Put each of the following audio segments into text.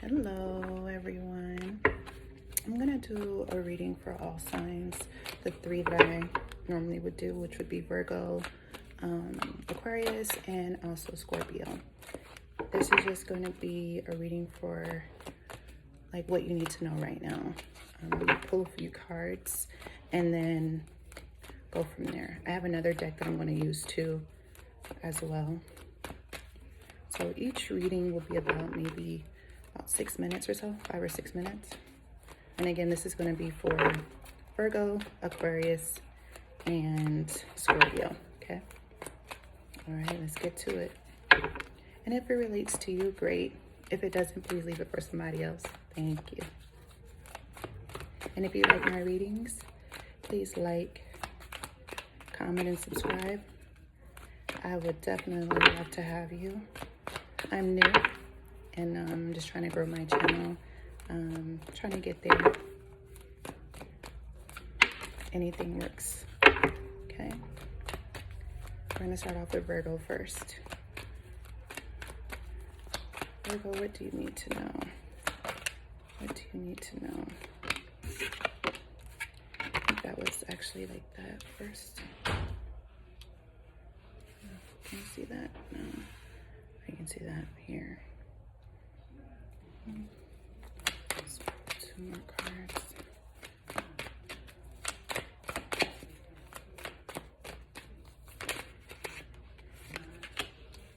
Hello everyone. I'm gonna do a reading for all signs, the three that I normally would do, which would be Virgo, Aquarius, and also Scorpio. This is just going to be a reading for like what you need to know right now. Pull a few cards and then go from there. I have another deck that I'm going to use too as well. So each reading will be about maybe 6 minutes or so, 5 or 6 minutes. And again, this is going to be for Virgo, Aquarius, and Scorpio. Okay. All right, let's get to it. And if it relates to you, great. If it doesn't, please leave it for somebody else. Thank you. And if you like my readings, please like, comment, and subscribe. I would definitely love to have you. I'm new and I'm just trying to grow my channel. Trying to get there. Anything works. Okay. We're going to start off with Virgo first. Virgo, what do you need to know? What do you need to know? I think that was actually like that first. Can you see that? No. I can see that here. Just two more cards.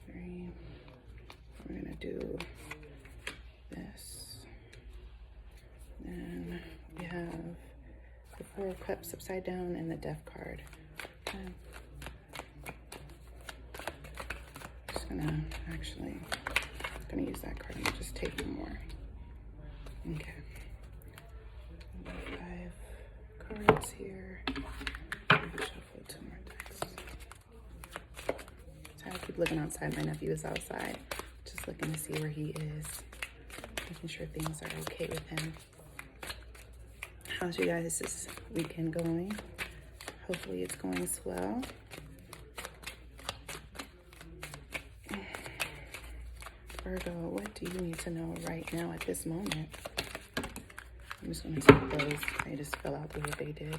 Three. We're gonna do this. And we have the Four of Cups upside down and the Death card. Okay. Just gonna use that card and just take one more. Okay. 5 cards here. Shuffle 2 more decks. So I keep looking outside. My nephew is outside. Just looking to see where he is. Making sure things are okay with him. How's you guys this weekend going? Hopefully it's going swell. Virgo, what do you need to know right now at this moment? I'm just going to take those. They just fell out the way they did.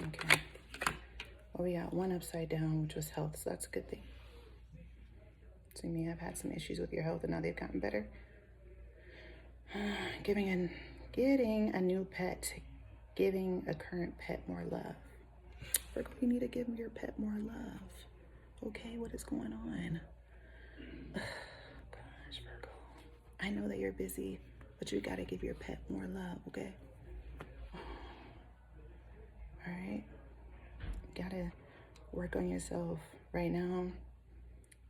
Okay. Well, we got one upside down, which was health, so that's a good thing. So you may have had some issues with your health, and now they've gotten better. Getting a new pet, giving a current pet more love. Virgo, you need to give your pet more love. Okay, what is going on? Gosh, Virgo. I know that you're busy, but you gotta give your pet more love, okay? All right? You gotta work on yourself right now.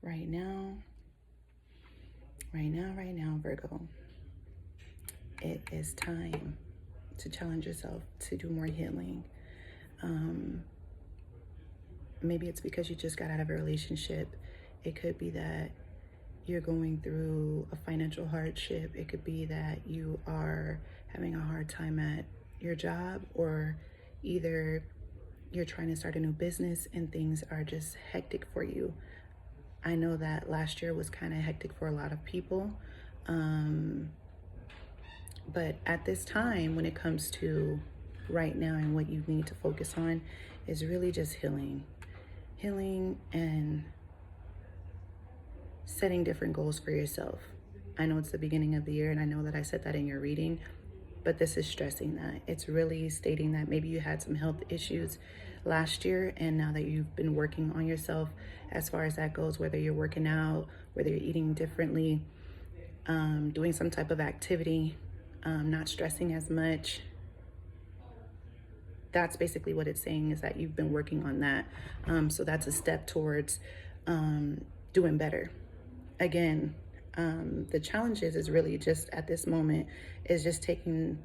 Right now, Virgo. It is time to challenge yourself to do more healing. Maybe it's because you just got out of a relationship. It could be that you're going through a financial hardship. It could be that you are having a hard time at your job, or either you're trying to start a new business and things are just hectic for you. I know that last year was kind of hectic for a lot of people. But at this time, when it comes to right now and what you need to focus on, is really just healing. Healing and setting different goals for yourself. I know it's the beginning of the year, and I know that I said that in your reading, but this is stressing that. It's really stating that maybe you had some health issues last year, and now that you've been working on yourself as far as that goes, whether you're working out, whether you're eating differently, doing some type of activity, not stressing as much. That's basically what it's saying, is that you've been working on that. So that's a step towards doing better. Again, the challenge is really just at this moment is just taking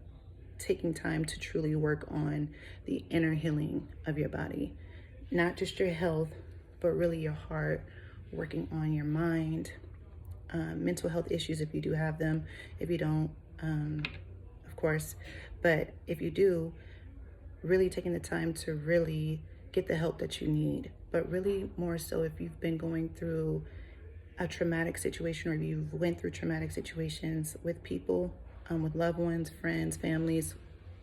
time to truly work on the inner healing of your body. Not just your health, but really your heart, working on your mind, mental health issues if you do have them. If you don't, of course, but if you do, really taking the time to really get the help that you need. But really more so if you've been going through a traumatic situation, or you've went through traumatic situations with people, with loved ones, friends, families,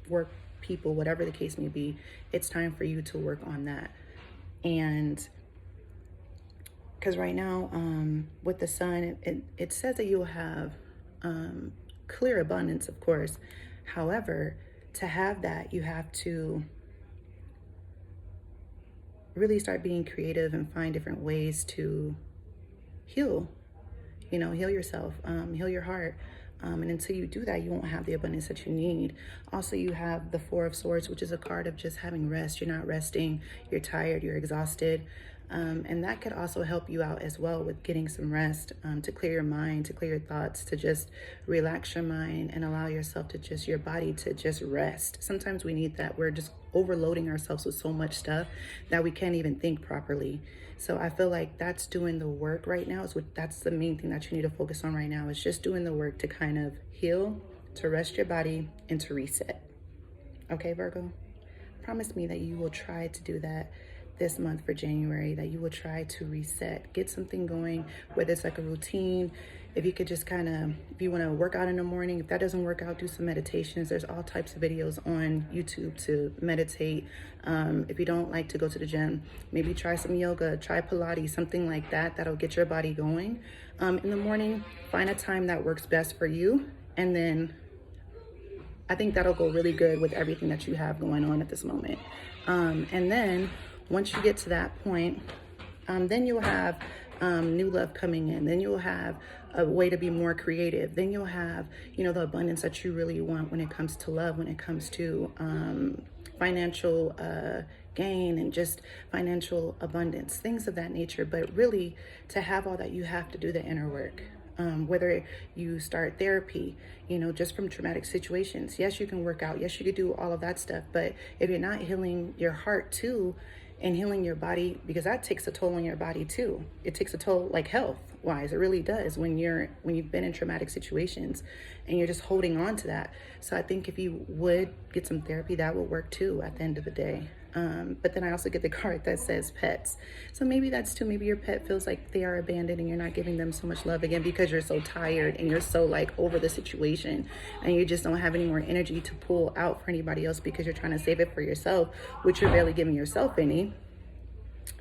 work people, whatever the case may be, it's time for you to work on that. And because right now, with the sun, it says that you'll have clear abundance, of course. However, to have that, you have to really start being creative and find different ways to heal, heal yourself, heal your heart. And until you do that, you won't have the abundance that you need. Also, you have the Four of Swords, which is a card of just having rest. You're not resting, you're tired, you're exhausted. And that could also help you out as well with getting some rest, to clear your mind, to clear your thoughts, to just relax your mind and allow yourself to just, your body to just rest. Sometimes we need that. We're just overloading ourselves with so much stuff that we can't even think properly. So I feel like that's doing the work right now. That's the main thing that you need to focus on right now, is just doing the work to kind of heal, to rest your body, and to reset. Okay, Virgo? Promise me that you will try to do that this month for January, that you will try to reset, get something going, whether it's like a routine. If you could just kind of, if you want to work out in the morning, if that doesn't work out, do some meditations. There's all types of videos on YouTube to meditate. If you don't like to go to the gym, maybe try some yoga, try Pilates, something like that. That'll get your body going. In the morning, find a time that works best for you. And then I think that'll go really good with everything that you have going on at this moment. And then once you get to that point, then you'll have new love coming in. Then you'll have a way to be more creative. Then you'll have, the abundance that you really want when it comes to love, when it comes to financial gain and just financial abundance, things of that nature. But really, to have all that, you have to do the inner work. Whether you start therapy, just from traumatic situations. Yes, you can work out. Yes, you could do all of that stuff. But if you're not healing your heart too, and healing your body, because that takes a toll on your body too. It takes a toll, like health wise, it really does, when you've been in traumatic situations and you're just holding on to that. So I think if you would get some therapy, that would work too at the end of the day. But then I also get the card that says pets. So maybe that's too, maybe your pet feels like they are abandoned and you're not giving them so much love again because you're so tired and you're so like over the situation and you just don't have any more energy to pull out for anybody else because you're trying to save it for yourself, which you're barely giving yourself any.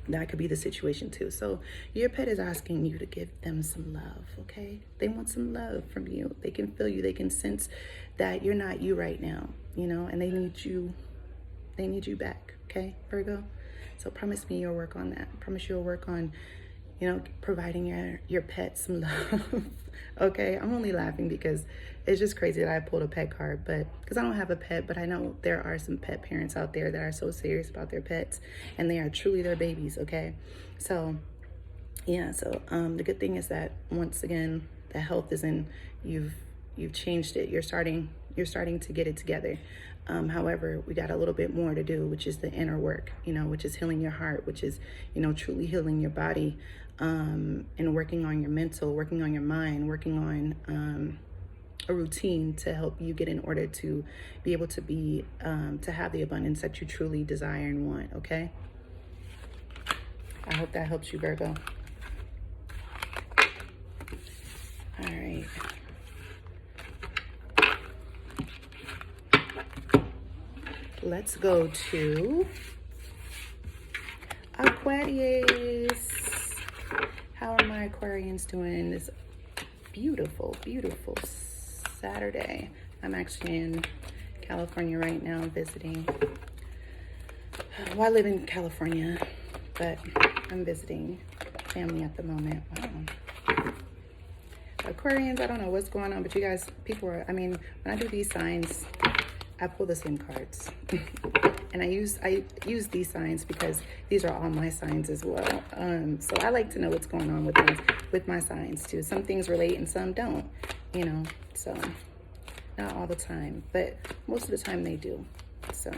That could be the situation too. So your pet is asking you to give them some love, okay? They want some love from you. They can feel you. They can sense that you're not you right now, and they need you. They need you back, okay, Virgo? So promise me you'll work on that. Promise you'll work on, providing your pet some love, okay? I'm only laughing because it's just crazy that I pulled a pet card, but because I don't have a pet, but I know there are some pet parents out there that are so serious about their pets and they are truly their babies, okay? So, yeah, so the good thing is that once again, the health is in, you've changed it. You're starting to get it together. However, we got a little bit more to do, which is the inner work, which is healing your heart, which is, truly healing your body, and working on your mental, working on your mind, working on a routine to help you get in order to be able to be, to have the abundance that you truly desire and want, okay? I hope that helps you, Virgo. All right. Let's go to Aquarius. How are my Aquarians doing this beautiful, beautiful Saturday? I'm actually in California right now visiting. Well, I live in California, but I'm visiting family at the moment. Wow. Aquarians, I don't know what's going on, but you guys, when I do these signs, I pull the same cards. And I use these signs because these are all my signs as well. So I like to know what's going on with my signs too. Some things relate and some don't, so not all the time, but most of the time they do. So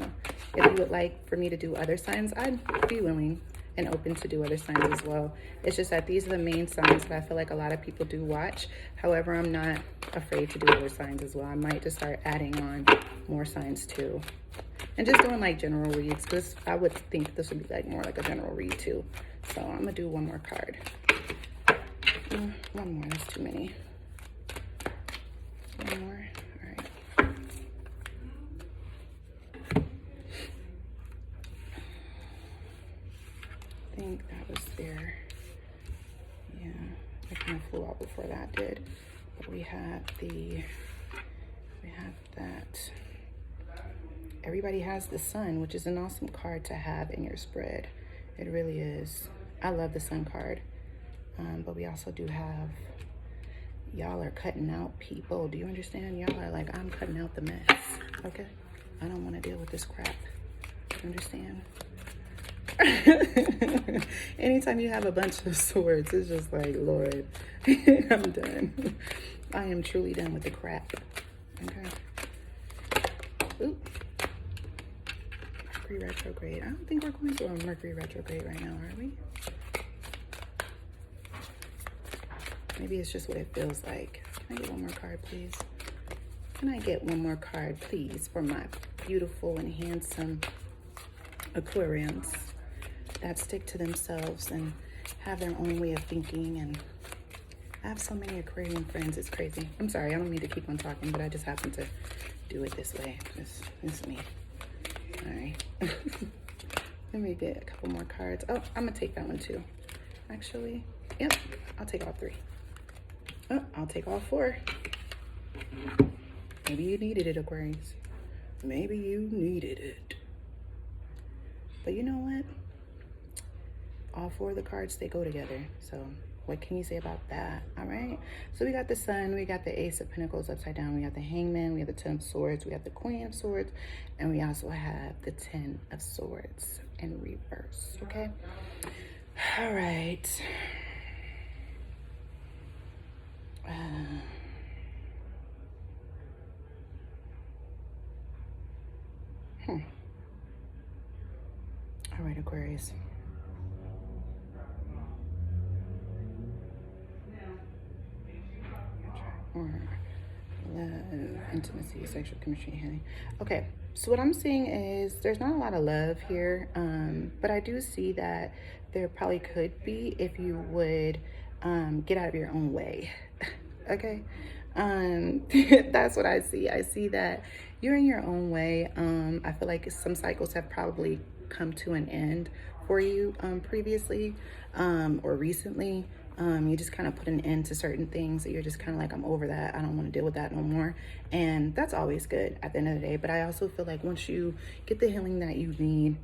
if you would like for me to do other signs, I'd be willing and open to do other signs as well. It's just that these are the main signs that I feel like a lot of people do watch. However, I'm not afraid to do other signs as well. I might just start adding on more signs too. And just doing like general reads, because I would think this would be like more like a general read too. So I'm gonna do one more card. One more, that's too many. One more, all right. I think that was there. Yeah, I kind of flew out before that did. But we have that. Everybody has the sun, which is an awesome card to have in your spread. It really is. I love the sun card. But we also do have, y'all are cutting out people. Do you understand? Y'all are like, I'm cutting out the mess. Okay? I don't want to deal with this crap. You understand? Anytime you have a bunch of swords, it's just like, Lord, I'm done. I am truly done with the crap. Okay. Ooh. Mercury retrograde. I don't think we're going through a Mercury retrograde right now, are we? Maybe it's just what it feels like. Can I get one more card, please? Can I get one more card, please, for my beautiful and handsome Aquarians that stick to themselves and have their own way of thinking? And I have so many Aquarian friends, it's crazy. I'm sorry, I don't mean to keep on talking, but I just happen to do it this way. It's me. All right. Let me get a couple more cards. Oh, I'm gonna take that one too. Actually, yep, I'll take all three. Oh, I'll take all four. Maybe you needed it, Aquarius. Maybe you needed it. But you know what? All four of the cards, they go together. So what can you say about that? All right. So we got the Sun, we got the Ace of Pentacles upside down, we got the Hangman, we have the Ten of Swords, we have the Queen of Swords, and we also have the Ten of Swords in reverse. Okay. All right. All right, Aquarius. Or love, intimacy, sexual chemistry, honey. Okay, so what I'm seeing is there's not a lot of love here, but I do see that there probably could be if you would get out of your own way. Okay, that's what I see. I see that you're in your own way. I feel like some cycles have probably come to an end for you previously or recently. You just kind of put an end to certain things that you're just kind of like, I'm over that. I don't want to deal with that no more. And that's always good at the end of the day. But I also feel like once you get the healing that you need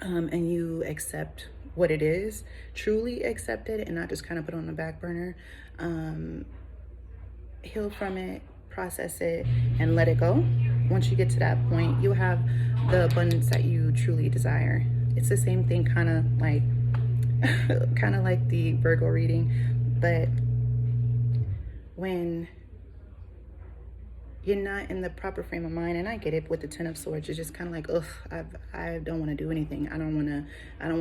and you accept what it is, truly accept it and not just kind of put it on the back burner, heal from it, process it, and let it go. Once you get to that point, you'll have the abundance that you truly desire. It's the same thing, kind of like the Virgo reading, but when you're not in the proper frame of mind, and I get it with the Ten of Swords, you're just kind of like, ugh, I don't want to do anything. I don't want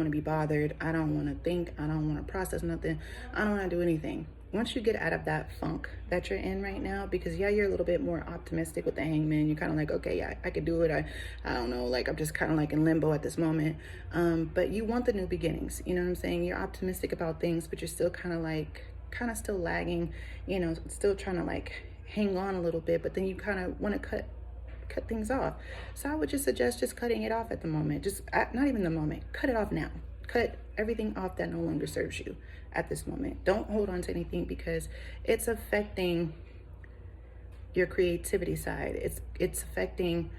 to be bothered. I don't want to think. I don't want to process nothing. I don't want to do anything. Once you get out of that funk that you're in right now, because yeah, you're a little bit more optimistic with the Hangman. You're kind of like, okay, yeah, I could do it. I don't know, like I'm just kind of like in limbo at this moment. But you want the new beginnings. You know what I'm saying? You're optimistic about things, but you're still kind of still lagging. You know, still trying to like hang on a little bit. But then you kind of want to cut things off. So I would just suggest just cutting it off at the moment. Just not even the moment. Cut it off now. Cut everything off that no longer serves you at this moment. Don't hold on to anything because it's affecting your creativity side. It's affecting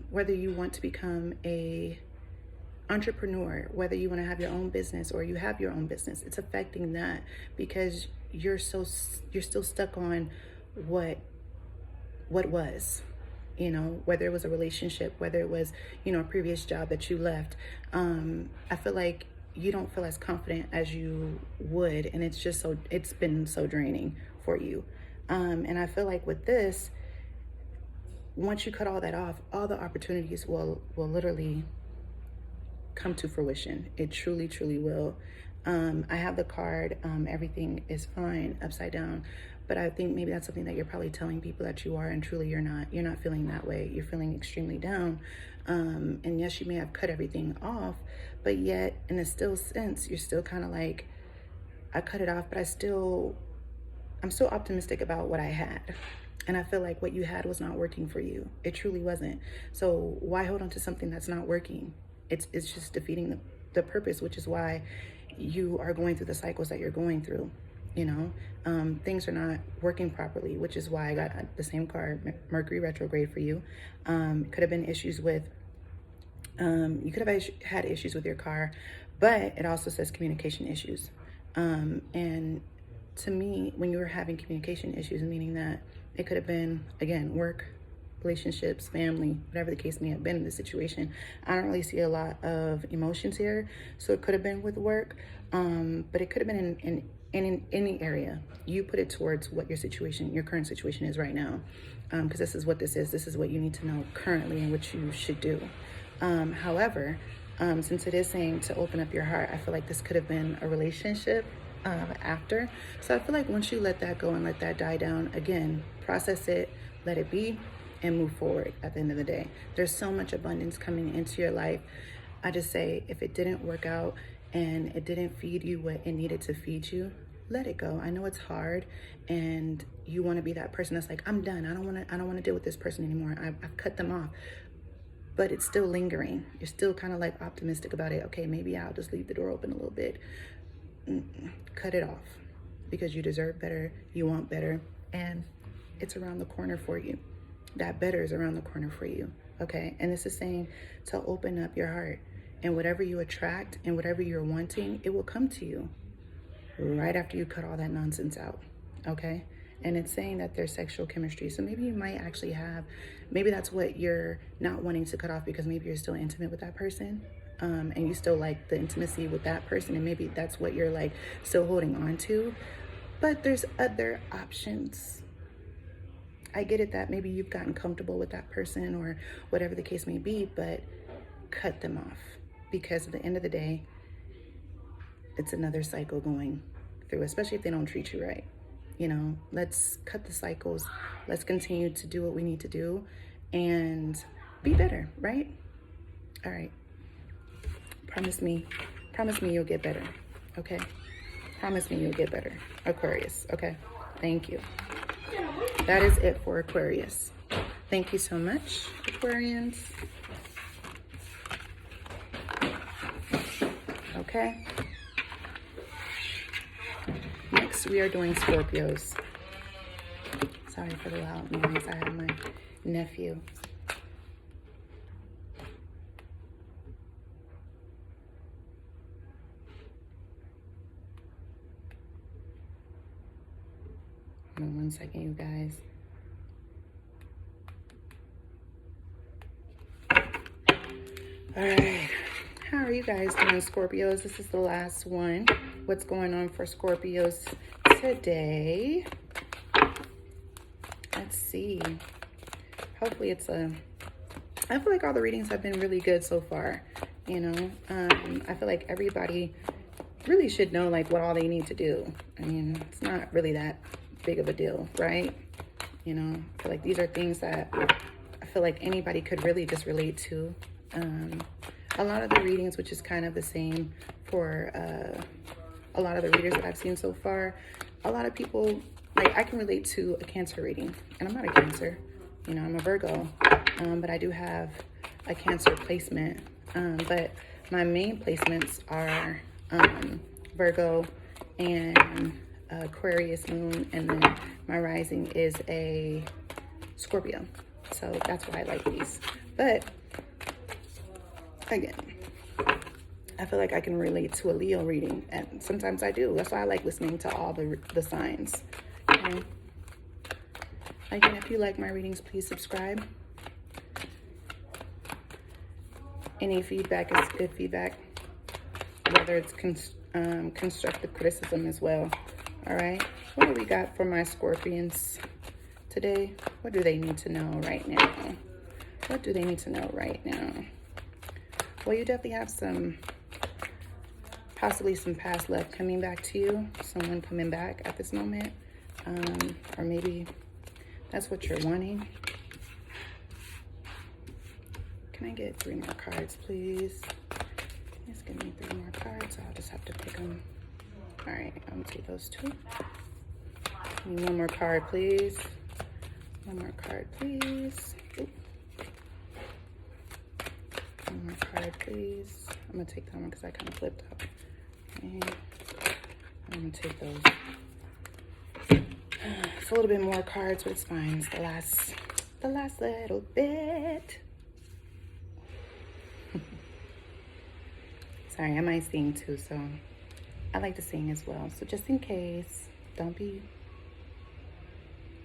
whether you want to become a entrepreneur, whether you want to have your own business or you have your own business. It's affecting that because you're still stuck on what was, you know, whether it was a relationship, whether it was, you know, a previous job that you left. I feel like you don't feel as confident as you would, and it's been so draining for you. And I feel like with this, once you cut all that off, all the opportunities will literally come to fruition. It truly will. I have the card, everything is fine, upside down, but I think maybe that's something that you're probably telling people that you are, and truly you're not. You're not feeling that way. You're feeling extremely down. And yes, you may have cut everything off, but yet in a still sense, you're still kind of like, I cut it off, but I'm still optimistic about what I had. And I feel like what you had was not working for you. It truly wasn't. So why hold on to something that's not working? It's just defeating the purpose, which is why you are going through the cycles that you're going through. You know, things are not working properly, which is why I got the same card, Mercury retrograde for you. Could have been issues with, you could have had issues with your car, but it also says communication issues. And to me, when you were having communication issues, meaning that it could have been, again, work, relationships, family, whatever the case may have been in the situation. I don't really see a lot of emotions here. So it could have been with work, but it could have been in any area. You put it towards what your current situation is right now. Because this is what this is. This is what you need to know currently and what you should do. However, since it is saying to open up your heart, I feel like this could have been a relationship after. So I feel like once you let that go and let that die down, again, process it, let it be, and move forward at the end of the day. There's so much abundance coming into your life. I just say, if it didn't work out and it didn't feed you what it needed to feed you, let it go. I know it's hard, and you want to be that person that's like, I'm done. I don't want to deal with this person anymore. I've cut them off. But it's still lingering. You're still kind of like optimistic about it. Okay, maybe I'll just leave the door open a little bit. Cut it off, because you deserve better, you want better, and it's around the corner for you. That better is around the corner for you, okay? And this is saying to open up your heart, and whatever you attract and whatever you're wanting, it will come to you right after you cut all that nonsense out, okay? And it's saying that there's sexual chemistry. So maybe you might actually have, maybe that's what you're not wanting to cut off, because maybe you're still intimate with that person. And you still like the intimacy with that person, and maybe that's what you're like still holding on to. But there's other options. I get it that maybe you've gotten comfortable with that person or whatever the case may be, but cut them off, because at the end of the day, it's another cycle going through, especially if they don't treat you right. You know, let's cut the cycles. Let's continue to do what we need to do and be better, right? All right. Promise me you'll get better, okay? Promise me you'll get better, Aquarius, okay? Thank you. That is it for Aquarius. Thank you so much, Aquarians. Okay. Next, we are doing Scorpios. Sorry for the loud noise. I have my nephew. Hold on 1 second, you guys. All right. How are you guys doing, Scorpios? This is the last one. What's going on for Scorpios today? Let's see. Hopefully it's I feel like all the readings have been really good so far. You know, I feel like everybody really should know like what all they need to do. I mean, it's not really that big of a deal, right? You know, I feel like these are things that I feel like anybody could really just relate to. A lot of the readings, which is kind of the same for a lot of the readers that I've seen so far, a lot of people, like, I can relate to a Cancer reading, and I'm not a Cancer, you know, I'm a Virgo, but I do have a Cancer placement, but my main placements are Virgo and Aquarius moon, and then my rising is a Scorpio, so that's why I like these. But again, I feel like I can relate to a Leo reading, and sometimes I do. That's why I like listening to all the signs. Okay? Again, if you like my readings, please subscribe. Any feedback is good feedback, whether it's constructive criticism as well. All right, what do we got for my Scorpions today? What do they need to know right now? What do they need to know right now? Well, you definitely have possibly some past love coming back to you. Someone coming back at this moment. or maybe that's what you're wanting. Can I get 3 more cards, please? Just give me 3 more cards. I'll just have to pick them. All right, I'm gonna take those 2. Need 1 more card, please. 1 more card, please. Oop. 1 more card, please. I'm gonna take that one because I kind of flipped up. Okay. I'm gonna take those. It's a little bit more cards, but it's fine. It's the last little bit. Sorry, I might sing too, so I like to sing as well. So just in case, don't be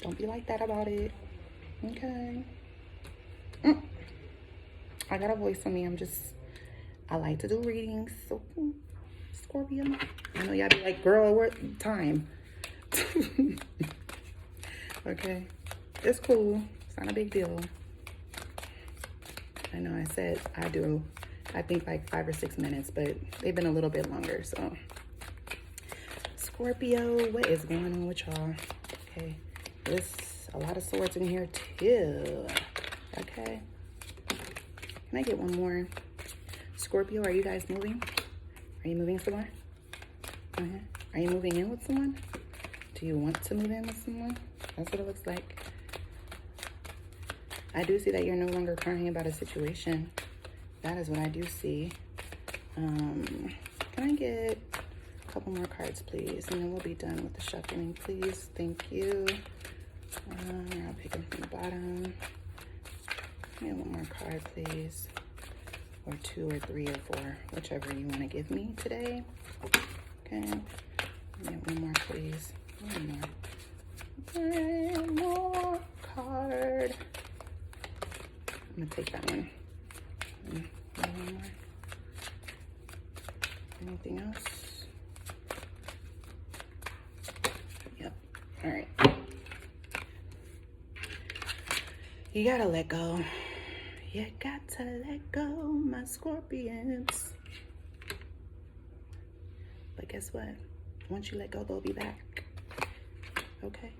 like that about it. Okay. I got a voice on me. I like to do readings. So Scorpio, I know y'all be like, girl, what time? Okay, it's cool. It's not a big deal. I know I said I do, I think like 5 or 6 minutes, but they've been a little bit longer. So Scorpio, what is going on with y'all? Okay, there's a lot of swords in here too. Okay, can I get 1 more? Scorpio, are you guys moving? Are you moving somewhere? Are you moving in with someone? Do you want to move in with someone? That's what it looks like. I do see that you're no longer crying about a situation. That is what I do see. Can I get a couple more cards, please? And then we'll be done with the shuffling, please. Thank you. I'll pick them from the bottom. Give me 1 more card, please. Or 2 or 3 or 4, whichever you want to give me today. Okay. Give me 1 more, please. 1 more. 1 more card. I'm gonna take that one. 1 more. Anything else? Yep. All right. You gotta let go. You got to let go, my Scorpions. But guess what? Once you let go, they'll be back. Okay?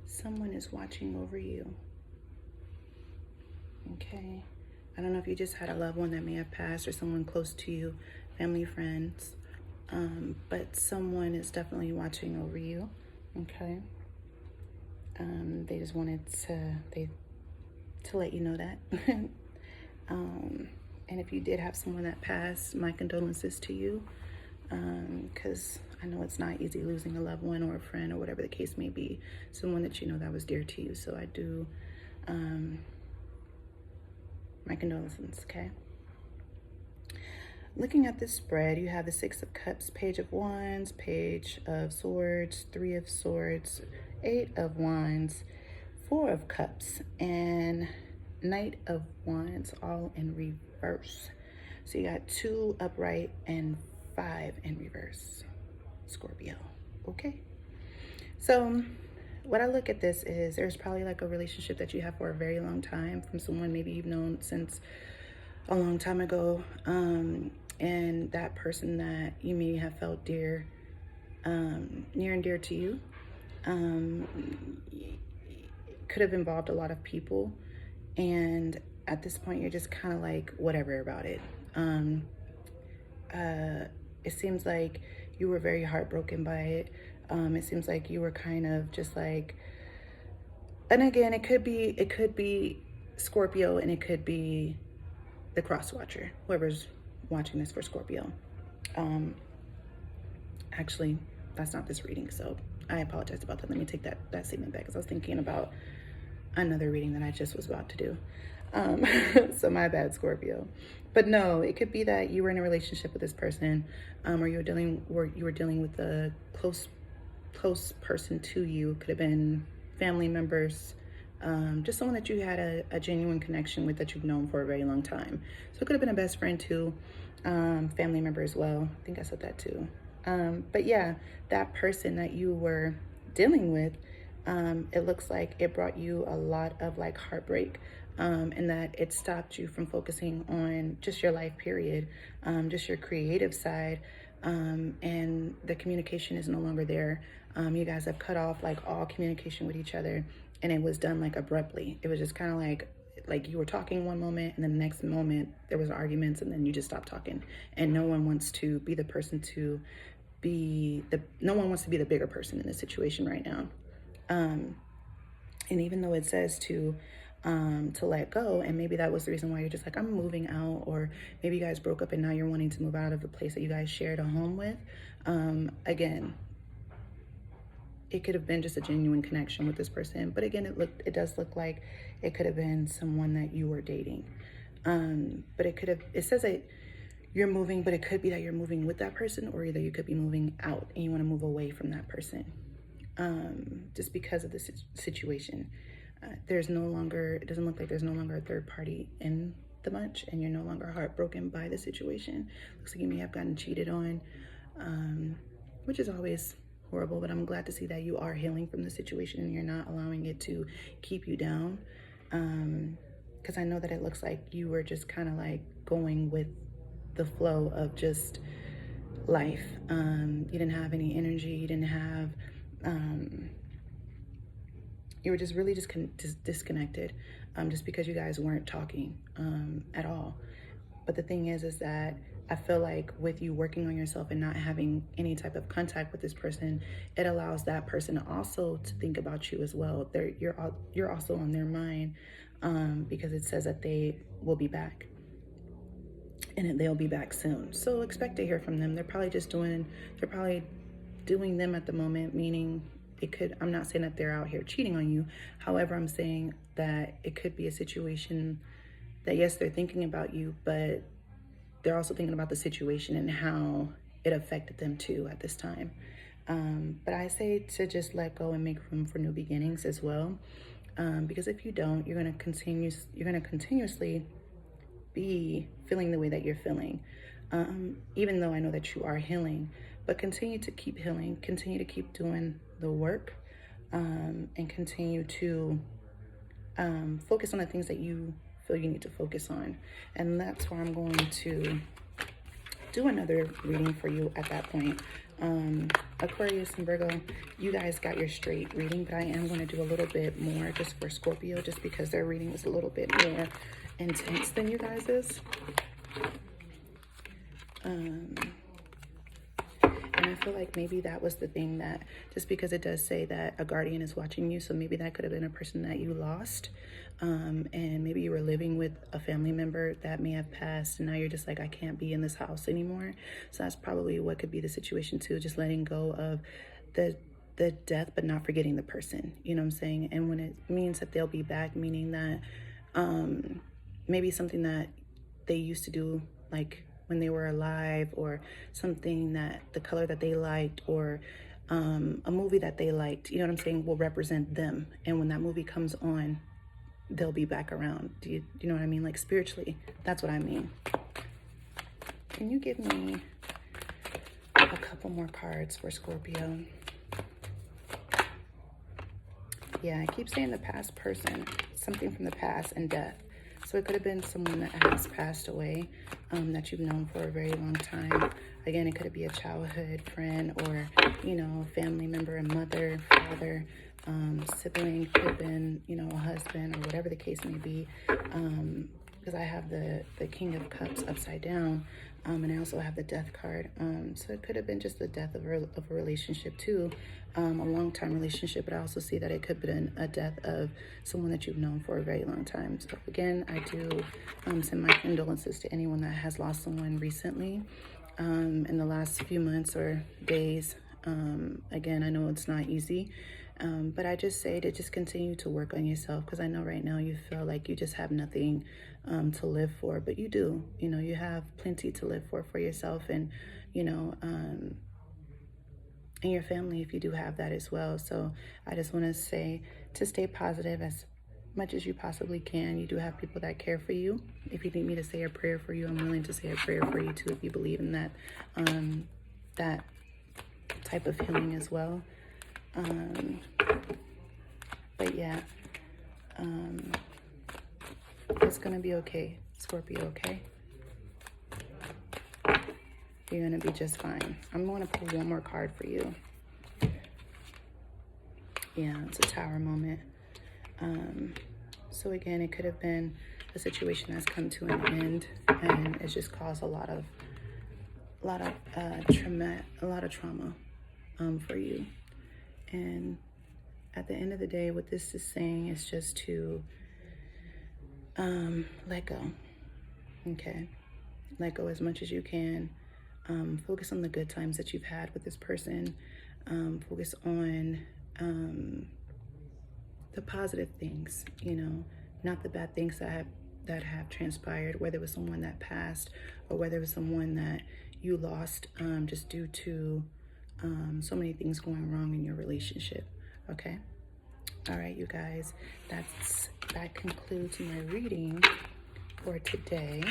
Someone is watching over you. Okay? I don't know if you just had a loved one that may have passed or someone close to you, family, friends. But someone is definitely watching over you. Okay? They just wanted to let you know that. And if you did have someone that passed, my condolences to you, because I know it's not easy losing a loved one or a friend or whatever the case may be, someone that you know that was dear to you. So I do, my condolences, okay? Looking at this spread, you have the 6 of Cups, Page of Wands, Page of Swords, 3 of Swords, 8 of Wands, 4 of Cups, and Knight of Wands, all in reverse. So you got 2 upright and 5 in reverse, Scorpio. Okay? So what I look at this is there's probably like a relationship that you have for a very long time from someone maybe you've known since a long time ago. And that person that you may have felt dear, near and dear to you, could have involved a lot of people, and at this point you're just kind of like whatever about it. It seems like you were very heartbroken by it. It seems like you were kind of just like, and again, it could be Scorpio, and it could be the cross watcher, whoever's watching this for Scorpio. Actually, that's not this reading, so I apologize about that. Let me take that statement back, because I was thinking about another reading that I just was about to do. So my bad, Scorpio. But no, it could be that you were in a relationship with this person, or you were dealing with a close person to you. Could have been family members, just someone that you had a genuine connection with, that you've known for a very long time. So it could have been a best friend too, family member as well. I think I said that too. But yeah, that person that you were dealing with, it looks like it brought you a lot of like heartbreak, and that it stopped you from focusing on just your life period, just your creative side, and the communication is no longer there. You guys have cut off like all communication with each other, and it was done like abruptly. It was just kind of like you were talking one moment, and then the next moment there was arguments, and then you just stopped talking. And no one wants to be the person to be the, no one wants to be the bigger person in this situation right now. And even though it says to let go, and maybe that was the reason why you're just like, I'm moving out, or maybe you guys broke up and now you're wanting to move out of the place that you guys shared a home with. Again, it could have been just a genuine connection with this person, but again, it does look like it could have been someone that you were dating. But it says that you're moving, but it could be that you're moving with that person, or either you could be moving out and you want to move away from that person. Just because of the situation. It doesn't look like there's no longer a third party in the bunch, and you're no longer heartbroken by the situation. Looks like you may have gotten cheated on, which is always horrible, but I'm glad to see that you are healing from the situation and you're not allowing it to keep you down. Because I know that it looks like you were just kind of like going with the flow of just life. You didn't have any energy, you didn't have you were just really just disconnected, just because you guys weren't talking at all. But the thing is that I feel like with you working on yourself and not having any type of contact with this person, it allows that person also to think about you as well. You're also on their mind, because it says that they will be back, and they'll be back soon. So expect to hear from them. They're probably doing them at the moment, meaning I'm not saying that they're out here cheating on you. However, I'm saying that it could be a situation that, yes, they're thinking about you, but they're also thinking about the situation and how it affected them too at this time. But I say to just let go and make room for new beginnings as well. Because if you don't, you're going to continuously be feeling the way that you're feeling. Even though I know that you are healing, but continue to keep healing, continue to keep doing the work, and continue to focus on the things that you feel you need to focus on. And that's where I'm going to do another reading for you at that point. Aquarius and Virgo, you guys got your straight reading, but I am going to do a little bit more just for Scorpio, just because their reading was a little bit more intense than you guys is. And I feel like maybe that was the thing, that just because it does say that a guardian is watching you, so maybe that could have been a person that you lost, and maybe you were living with a family member that may have passed, and now you're just like, I can't be in this house anymore. So that's probably what could be the situation too, just letting go of the death, but not forgetting the person, you know what I'm saying? And when it means that they'll be back, meaning that maybe something that they used to do, like when they were alive, or something that the color that they liked, or a movie that they liked, you know what I'm saying, will represent them. And when that movie comes on, they'll be back around. Do you know what I mean? Like spiritually, that's what I mean. Can you give me a couple more cards for Scorpio? Yeah, I keep saying the past person, something from the past, and death. So it could have been someone that has passed away, that you've known for a very long time. Again, it could be a childhood friend, or, you know, a family member, a mother, father, sibling, could have been, you know, a husband, or whatever the case may be. Because I have the King of Cups upside down, and I also have the Death card. So it could have been just the death of a relationship too, a long-time relationship, but I also see that it could have been a death of someone that you've known for a very long time. So again, I do send my condolences to anyone that has lost someone recently, in the last few months or days. Again, I know it's not easy, but I just say to just continue to work on yourself, because I know right now you feel like you just have nothing to live for, but you do. You know, you have plenty to live for yourself, and, you know, and your family, if you do have that as well. So I just want to say to stay positive as much as you possibly can. You do have people that care for you. If you need me to say a prayer for you, I'm willing to say a prayer for you too, if you believe in that, that type of healing as well. But yeah, it's gonna be okay, Scorpio, okay? You're going to be just fine. I'm going to pull one more card for you. Yeah, it's a Tower moment. So again, it could have been a situation that's come to an end, and it's just caused a lot of trauma for you. And at the end of the day, what this is saying is just to let go. Okay, let go as much as you can. Focus on the good times that you've had with this person. Focus on the positive things, you know, not the bad things that have transpired, whether it was someone that passed or whether it was someone that you lost just due to so many things going wrong in your relationship. Okay. All right, you guys, that concludes my reading for today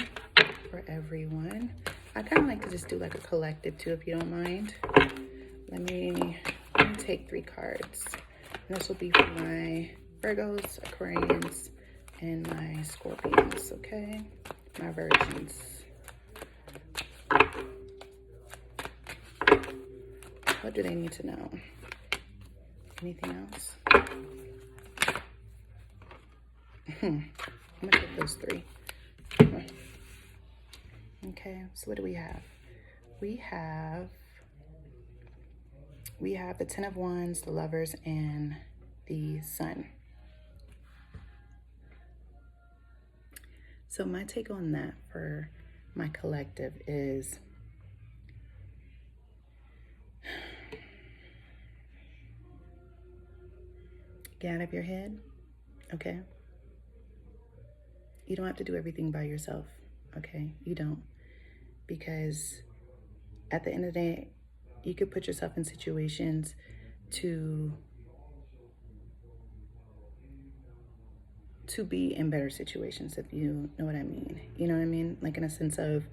for everyone. I kind of like to just do like a collective too, if you don't mind. Let me take 3 cards. And this will be for my Virgos, Aquarians, and my Scorpions, okay? My Virgins. What do they need to know? Anything else? I'm gonna take those 3. Okay, so what do we have? We have the 10 of Wands, the Lovers, and the Sun. So my take on that for my collective is get out of your head, okay? You don't have to do everything by yourself, okay? You don't. Because at the end of the day, you could put yourself in situations to be in better situations, if you know what I mean. You know what I mean? Like in a sense of,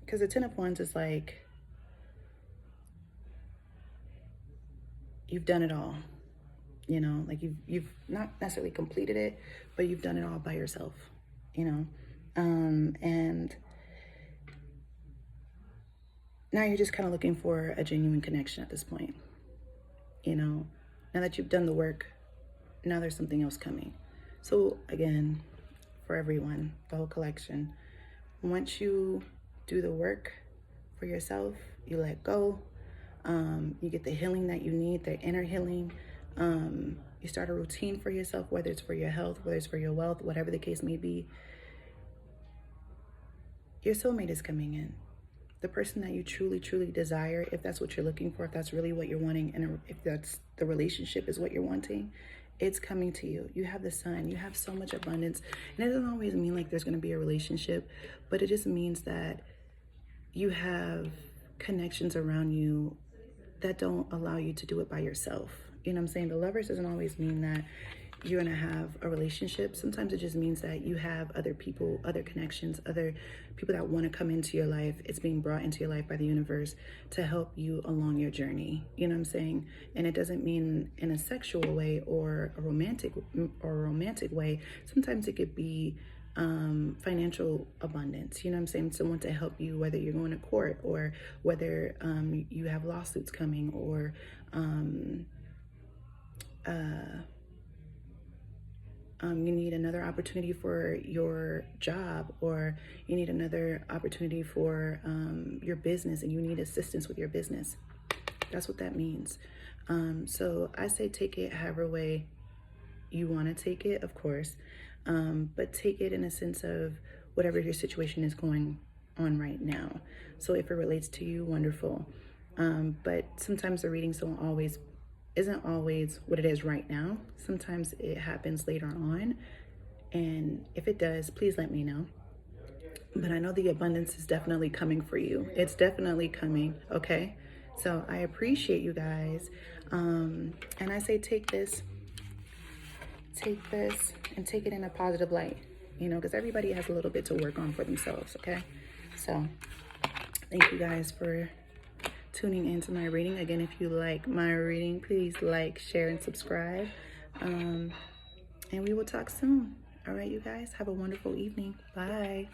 because the 10 of Wands is like, you've done it all. You know, like you've not necessarily completed it, but you've done it all by yourself, you know. And now you're just kind of looking for a genuine connection at this point. You know, now that you've done the work, now there's something else coming. So again, for everyone, the whole collection, once you do the work for yourself, you let go, you get the healing that you need, the inner healing. You start a routine for yourself, whether it's for your health, whether it's for your wealth, whatever the case may be. Your soulmate is coming in. The person that you truly, truly desire, if that's what you're looking for, if that's really what you're wanting, and if that's the relationship is what you're wanting, it's coming to you. You have the Sun. You have so much abundance. And it doesn't always mean like there's going to be a relationship, but it just means that you have connections around you that don't allow you to do it by yourself. You know what I'm saying? The Lovers doesn't always mean that you're going to have a relationship. Sometimes it just means that you have other people, other connections, other people that want to come into your life. It's being brought into your life by the universe to help you along your journey. You know what I'm saying? And it doesn't mean in a sexual way or a romantic way. Sometimes it could be financial abundance. You know what I'm saying? Someone to help you, whether you're going to court or whether you have lawsuits coming, or you need another opportunity for your job, or you need another opportunity for your business, and you need assistance with your business. That's what that means. So I say take it however way you want to take it, of course, but take it in a sense of whatever your situation is going on right now. So if it relates to you, wonderful. But sometimes the readings isn't always what it is right now. Sometimes it happens later on, and if it does, please let me know. But I know the abundance is definitely coming for you. It's definitely coming, okay? So I appreciate you guys, and I say take this and take it in a positive light, you know, because everybody has a little bit to work on for themselves, okay? So thank you guys for tuning into my reading. Again, if you like my reading, please like, share, and subscribe. And we will talk soon. All right, you guys, have a wonderful evening. Bye.